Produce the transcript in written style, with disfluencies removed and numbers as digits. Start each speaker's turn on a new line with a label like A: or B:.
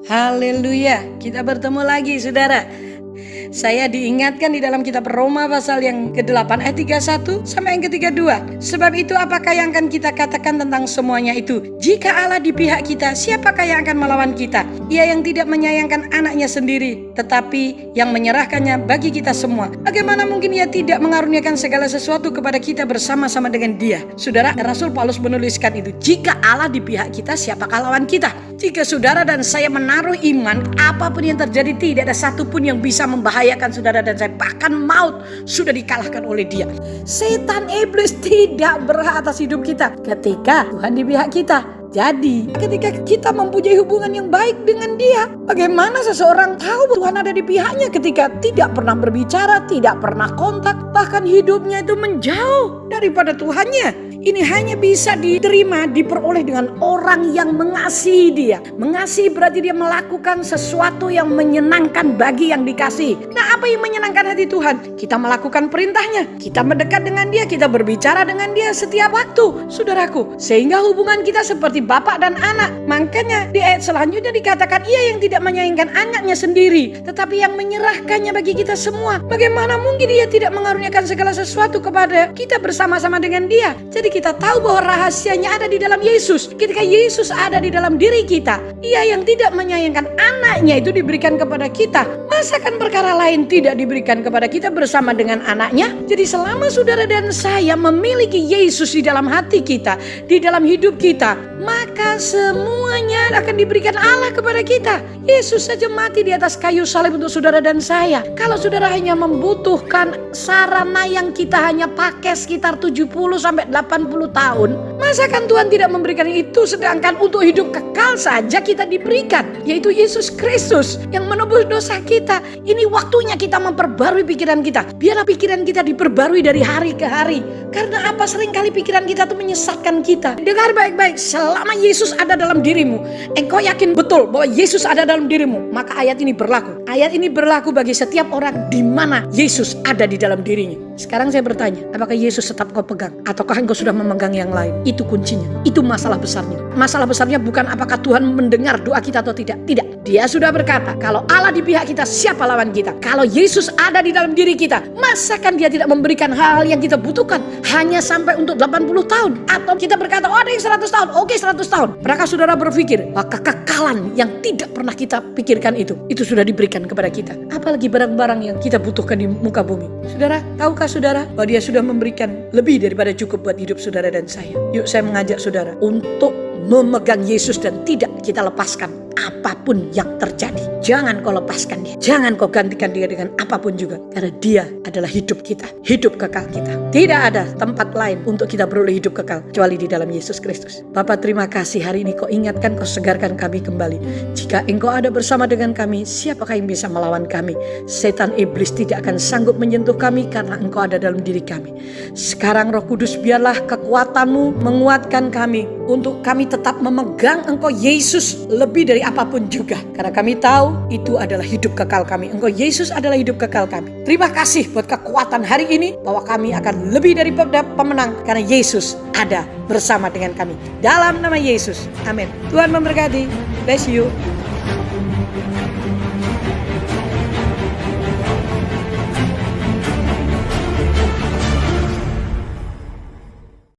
A: Haleluya, kita bertemu lagi saudara. Saya diingatkan di dalam kitab Roma pasal yang ke-8 ayat 31 sampai yang ke-32. Sebab itu apakah yang akan kita katakan tentang semuanya itu? Jika Allah di pihak kita, siapakah yang akan melawan kita? Ia yang tidak menyayangkan anaknya sendiri, tetapi yang menyerahkannya bagi kita semua. Bagaimana mungkin ia tidak mengaruniakan segala sesuatu kepada kita bersama-sama dengan dia? Saudara, Rasul Paulus menuliskan itu. Jika Allah di pihak kita, siapakah lawan kita? Jika saudara dan saya menaruh iman, apapun yang terjadi tidak ada satupun yang bisa membahayakan saudara dan saya. Bahkan maut sudah dikalahkan oleh dia. Setan iblis tidak berhak atas hidup kita ketika Tuhan di pihak kita. Jadi ketika kita mempunyai hubungan yang baik dengan dia, bagaimana seseorang tahu Tuhan ada di pihaknya ketika tidak pernah berbicara, tidak pernah kontak, bahkan hidupnya itu menjauh daripada Tuhannya. Ini hanya bisa diterima, diperoleh dengan orang yang mengasihi dia. Mengasihi berarti dia melakukan sesuatu yang menyenangkan bagi yang dikasihi. Nah, apa yang menyenangkan hati Tuhan? Kita melakukan perintahnya, kita mendekat dengan dia, kita berbicara dengan dia setiap waktu, saudaraku. Sehingga hubungan kita seperti bapak dan anak. Makanya di ayat selanjutnya dikatakan ia yang tidak menyayangkan anaknya sendiri, tetapi yang menyerahkannya bagi kita semua. Bagaimana mungkin dia tidak mengaruniakan segala sesuatu kepada kita bersama-sama dengan dia? Jadi kita tahu bahwa rahasianya ada di dalam Yesus. Ketika Yesus ada di dalam diri kita, ia yang tidak menyayangkan anaknya itu diberikan kepada kita. Masakan perkara lain tidak diberikan kepada kita bersama dengan anaknya? Jadi selama saudara dan saya memiliki Yesus di dalam hati kita, di dalam hidup kita, maka semuanya akan diberikan Allah kepada kita. Yesus saja mati di atas kayu salib untuk saudara dan saya. Kalau saudara hanya membutuhkan sarana yang kita hanya pakai sekitar 70-80 tahun, masakan Tuhan tidak memberikan itu? Sedangkan untuk hidup kekal saja kita diberikan, yaitu Yesus Kristus yang menebus dosa kita. Ini waktunya kita memperbarui pikiran kita. Biarlah pikiran kita diperbarui dari hari ke hari. Karena apa? Seringkali pikiran kita itu menyesatkan kita. Dengar baik-baik, selama Yesus ada dalam dirimu, engkau yakin betul bahwa Yesus ada dalam dirimu, maka ayat ini berlaku. Ayat ini berlaku bagi setiap orang di mana Yesus ada di dalam dirinya. Sekarang saya bertanya, apakah Yesus tetap kau pegang? Ataukah engkau sudah memegang yang lain? Itu kuncinya. Itu masalah besarnya. Masalah besarnya bukan apakah Tuhan mendengar doa kita atau tidak. Tidak. Dia sudah berkata, kalau Allah di pihak kita, siapa lawan kita? Kalau Yesus ada di dalam diri kita, masakan dia tidak memberikan hal yang kita butuhkan hanya sampai untuk 80 tahun? Atau kita berkata, oh ada yang 100 tahun. Oke, 100 tahun. Pernahkah saudara berpikir, maka kekekalan yang tidak pernah kita pikirkan itu sudah diberikan kepada kita? Apalagi barang-barang yang kita butuhkan di muka bumi. Saudara, tahukah saudara bahwa dia sudah memberikan lebih daripada cukup buat hidup saudara dan saya? Yuk saya mengajak saudara untuk memegang Yesus dan tidak kita lepaskan apapun yang terjadi. Jangan kau lepaskan dia. Jangan kau gantikan dia dengan apapun juga. Karena dia adalah hidup kita. Hidup kekal kita. Tidak ada tempat lain untuk kita beroleh hidup kekal kecuali di dalam Yesus Kristus. Bapa, terima kasih hari ini kau ingatkan, kau segarkan kami kembali. Jika engkau ada bersama dengan kami, siapakah yang bisa melawan kami? Setan iblis tidak akan sanggup menyentuh kami karena engkau ada dalam diri kami. Sekarang Roh Kudus, biarlah kekuatanmu menguatkan kami untuk kami tetap memegang engkau Yesus lebih dari apapun juga. Karena kami tahu itu adalah hidup kekal kami. Engkau Yesus adalah hidup kekal kami. Terima kasih buat kekuatan hari ini bahwa kami akan lebih dari pemenang karena Yesus ada bersama dengan kami. Dalam nama Yesus. Amin. Tuhan memberkati. Bless you.